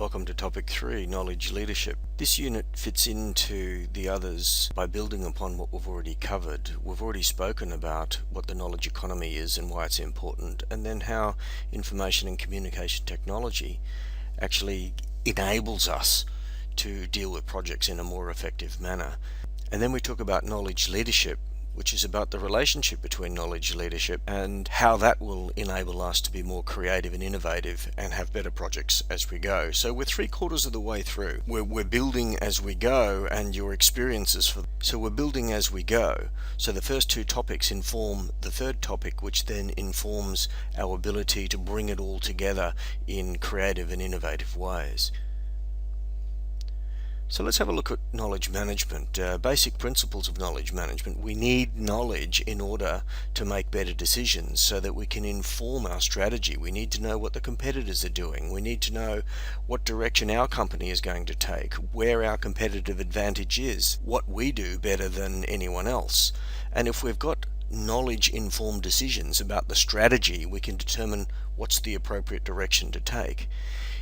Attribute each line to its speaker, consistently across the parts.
Speaker 1: Welcome to Topic 3, Knowledge Leadership. This unit fits into the others by building upon what we've already covered. We've already spoken about what the knowledge economy is and why it's important, and then how information and communication technology actually enables us to deal with projects in a more effective manner. And then we talk about knowledge leadership, which is about the relationship between knowledge leadership and how that will enable us to be more creative and innovative and have better projects as we go. So we're 3/4 of the way through. We're building as we go, and your experiences so we're building as we go. So the first two topics inform the third topic, which then informs our ability to bring it all together in creative and innovative ways. So let's have a look at knowledge management. Basic principles of knowledge management. We need knowledge in order to make better decisions so that we can inform our strategy. We need to know what the competitors are doing. We need to know what direction our company is going to take, where our competitive advantage is, what we do better than anyone else. And if we've got knowledge-informed decisions about the strategy, we can determine what's the appropriate direction to take.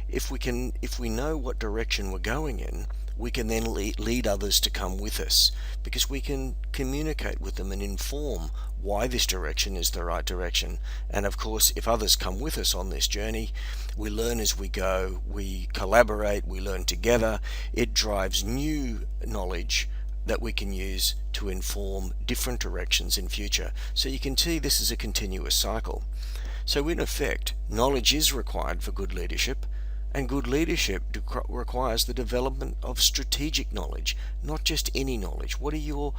Speaker 1: If we know what direction we're going in, we can then lead others to come with us, because we can communicate with them and inform why this direction is the right direction. And of course, if others come with us on this journey, we learn as we go, we collaborate, we learn together. It drives new knowledge that we can use to inform different directions in future. So you can see this is a continuous cycle. So in effect, knowledge is required for good leadership. And good leadership requires the development of strategic knowledge, not just any knowledge. What are your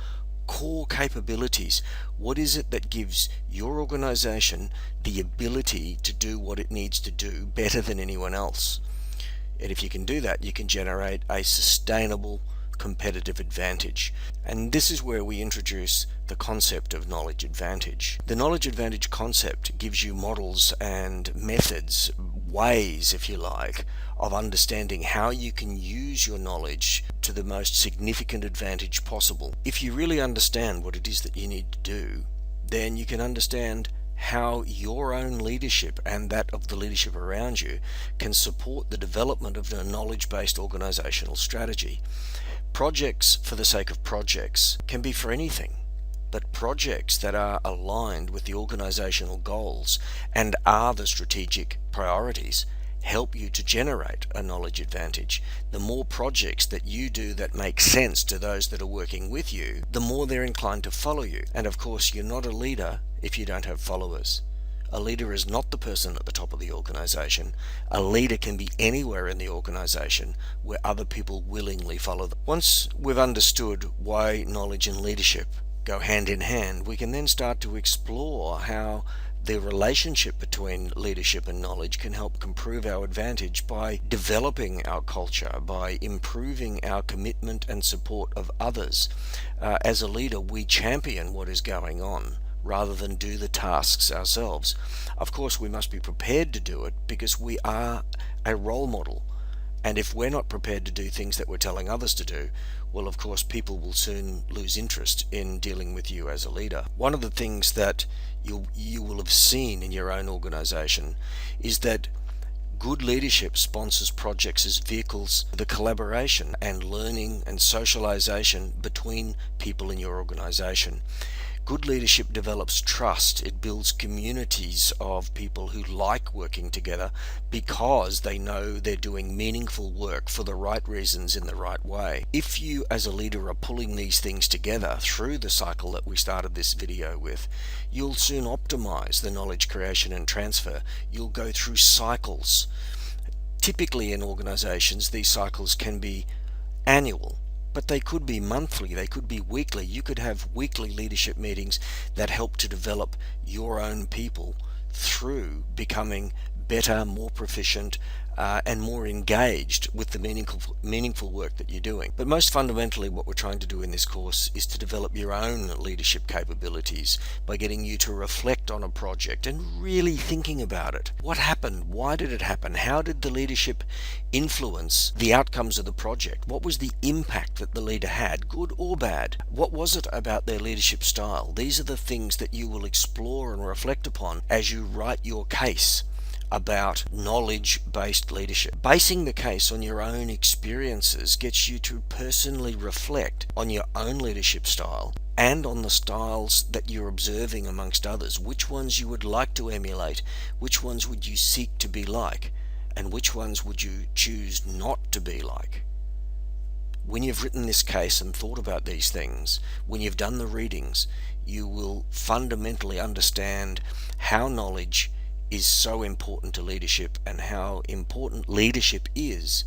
Speaker 1: core capabilities? What is it that gives your organization the ability to do what it needs to do better than anyone else? And if you can do that, you can generate a sustainable competitive advantage. And this is where we introduce the concept of knowledge advantage. The knowledge advantage concept gives you models and methods, ways, if you like, of understanding how you can use your knowledge to the most significant advantage possible. If you really understand what it is that you need to do, then you can understand how your own leadership and that of the leadership around you can support the development of a knowledge-based organizational strategy. Projects for the sake of projects can be for anything, but projects that are aligned with the organizational goals and are the strategic priorities help you to generate a knowledge advantage. The more projects that you do that make sense to those that are working with you, the more they're inclined to follow you. And of course, you're not a leader if you don't have followers. A leader is not the person at the top of the organization. A leader can be anywhere in the organization where other people willingly follow them. Once we've understood why knowledge and leadership go hand in hand, we can then start to explore how the relationship between leadership and knowledge can help improve our advantage by developing our culture, by improving our commitment and support of others. As a leader, we champion what is going on rather than do the tasks ourselves. Of course, we must be prepared to do it because we are a role model. And if we're not prepared to do things that we're telling others to do, well, of course, people will soon lose interest in dealing with you as a leader. One of the things that you will have seen in your own organization is that good leadership sponsors projects as vehicles for the collaboration and learning and socialization between people in your organization. Good leadership develops trust. It builds communities of people who like working together because they know they're doing meaningful work for the right reasons in the right way. If you as a leader are pulling these things together through the cycle that we started this video with, you'll soon optimize the knowledge creation and transfer. You'll go through cycles. Typically in organizations, these cycles can be annual, but they could be monthly, they could be weekly. You could have weekly leadership meetings that help to develop your own people through becoming better, more proficient, and more engaged with the meaningful work that you're doing. But most fundamentally, what we're trying to do in this course is to develop your own leadership capabilities by getting you to reflect on a project and really thinking about it. What happened? Why did it happen? How did the leadership influence the outcomes of the project? What was the impact that the leader had, good or bad? What was it about their leadership style? These are the things that you will explore and reflect upon as you write your case about knowledge-based leadership. Basing the case on your own experiences gets you to personally reflect on your own leadership style and on the styles that you're observing amongst others. Which ones you would like to emulate, which ones would you seek to be like, and which ones would you choose not to be like. When you've written this case and thought about these things, when you've done the readings, you will fundamentally understand how knowledge is so important to leadership and how important leadership is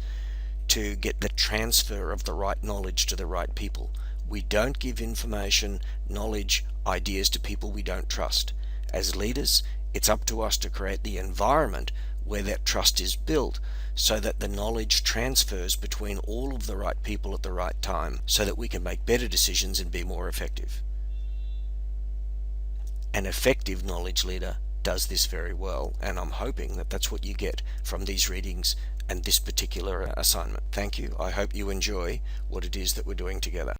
Speaker 1: to get the transfer of the right knowledge to the right people. We don't give information, knowledge, ideas to people we don't trust. As leaders, it's up to us to create the environment where that trust is built so that the knowledge transfers between all of the right people at the right time so that we can make better decisions and be more effective. An effective knowledge leader does this very well, and I'm hoping that that's what you get from these readings and this particular assignment. Thank you. I hope you enjoy what it is that we're doing together.